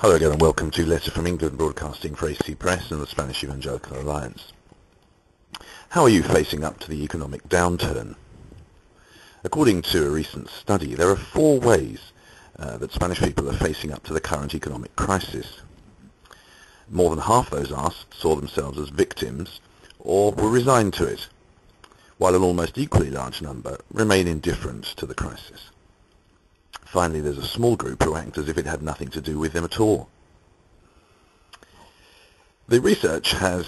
Hello again and welcome to Letter from England, broadcasting for AC Press and the Spanish Evangelical Alliance. How are you facing up to the economic downturn? According to a recent study, there are 4 ways that Spanish people are facing up to the current economic crisis. More than half those asked saw themselves as victims or were resigned to it, while an almost equally large number remain indifferent to the crisis. Finally, there's a small group who act as if it had nothing to do with them at all. The research has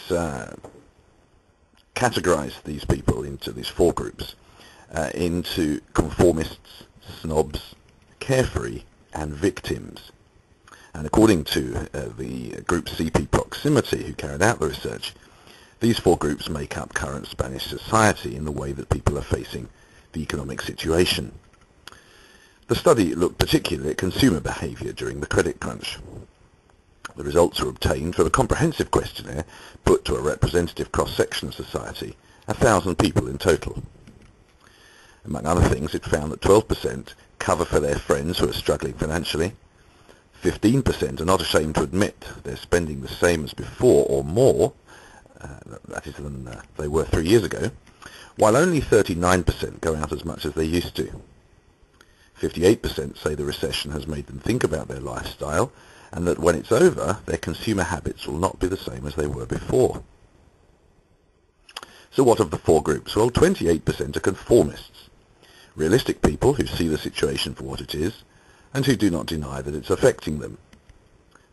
categorized these people into these 4 groups, into conformists, snobs, carefree, and victims. And according to the group CP Proximity, who carried out the research, these 4 groups make up current Spanish society in the way that people are facing the economic situation. The study looked particularly at consumer behaviour during the credit crunch. The results were obtained from a comprehensive questionnaire put to a representative cross-section of society, 1,000 people in total. Among other things, it found that 12% cover for their friends who are struggling financially, 15% are not ashamed to admit they're spending the same as before or more, that is than they were 3 years ago, while only 39% go out as much as they used to. 58% say the recession has made them think about their lifestyle and that when it's over, their consumer habits will not be the same as they were before. So what of the 4 groups? Well, 28% are conformists, realistic people who see the situation for what it is and who do not deny that it's affecting them.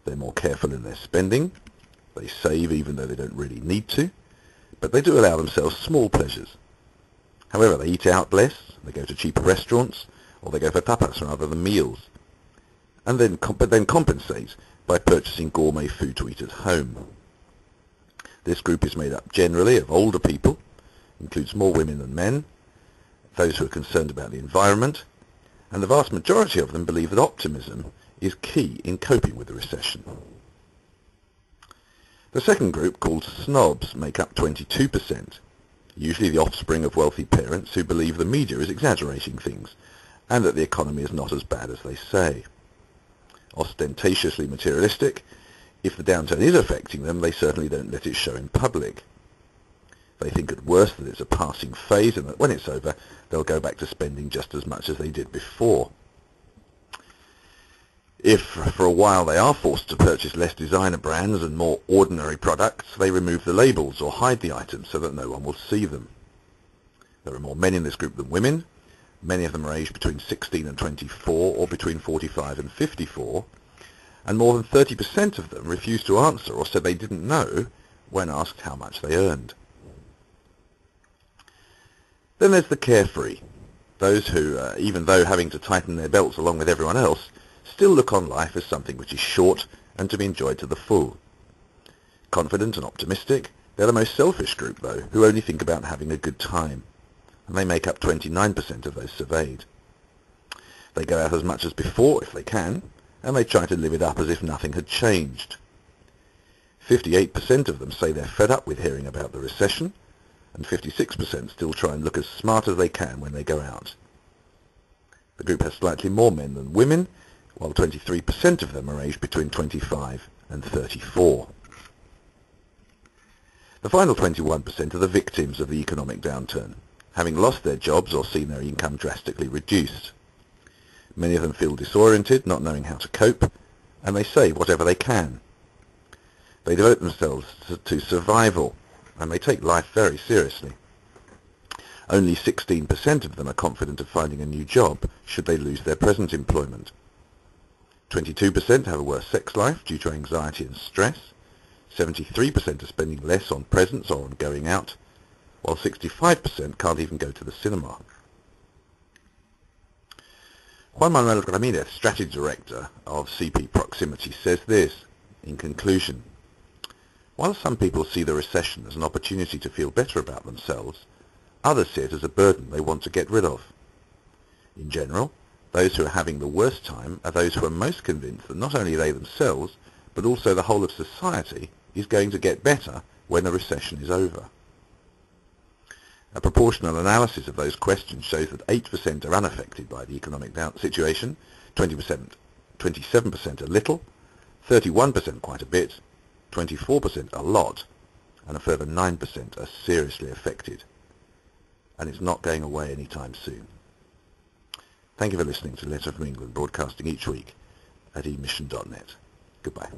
They're more careful in their spending, they save even though they don't really need to, but they do allow themselves small pleasures. However, they eat out less, they go to cheaper restaurants, or they go for tapas rather than meals, and then compensate by purchasing gourmet food to eat at home. This group is made up generally of older people, includes more women than men, those who are concerned about the environment, and the vast majority of them believe that optimism is key in coping with the recession. The second group, called snobs, make up 22%, usually the offspring of wealthy parents who believe the media is exaggerating things, and that the economy is not as bad as they say. Ostentatiously materialistic, if the downturn is affecting them, they certainly don't let it show in public. They think at worst that it's a passing phase and that when it's over, they'll go back to spending just as much as they did before. If for a while they are forced to purchase less designer brands and more ordinary products, they remove the labels or hide the items so that no one will see them. There are more men in this group than women. Many of them are aged between 16 and 24 or between 45 and 54, and more than 30% of them refused to answer or said they didn't know when asked how much they earned. Then there's the carefree, those who, even though having to tighten their belts along with everyone else, still look on life as something which is short and to be enjoyed to the full. Confident and optimistic, they're the most selfish group, though, who only think about having a good time, and they make up 29% of those surveyed. They go out as much as before if they can, and they try to live it up as if nothing had changed. 58% of them say they're fed up with hearing about the recession, and 56% still try and look as smart as they can when they go out. The group has slightly more men than women, while 23% of them are aged between 25 and 34. The final 21% are the victims of the economic downturn, having lost their jobs or seen their income drastically reduced. Many of them feel disoriented, not knowing how to cope, and they save whatever they can. They devote themselves to survival, and they take life very seriously. Only 16% of them are confident of finding a new job should they lose their present employment. 22% have a worse sex life due to anxiety and stress. 73% are spending less on presents or on going out, while 65% can't even go to the cinema. Juan Manuel Ramirez, Strategy Director of CP Proximity, says this in conclusion: while some people see the recession as an opportunity to feel better about themselves, others see it as a burden they want to get rid of. In general, those who are having the worst time are those who are most convinced that not only they themselves, but also the whole of society is going to get better when the recession is over. A proportional analysis of those questions shows that 8% are unaffected by the economic situation, 27% are little, 31% quite a bit, 24% a lot, and a further 9% are seriously affected. And it's not going away anytime soon. Thank you for listening to Letter from England, broadcasting each week at emission.net. Goodbye.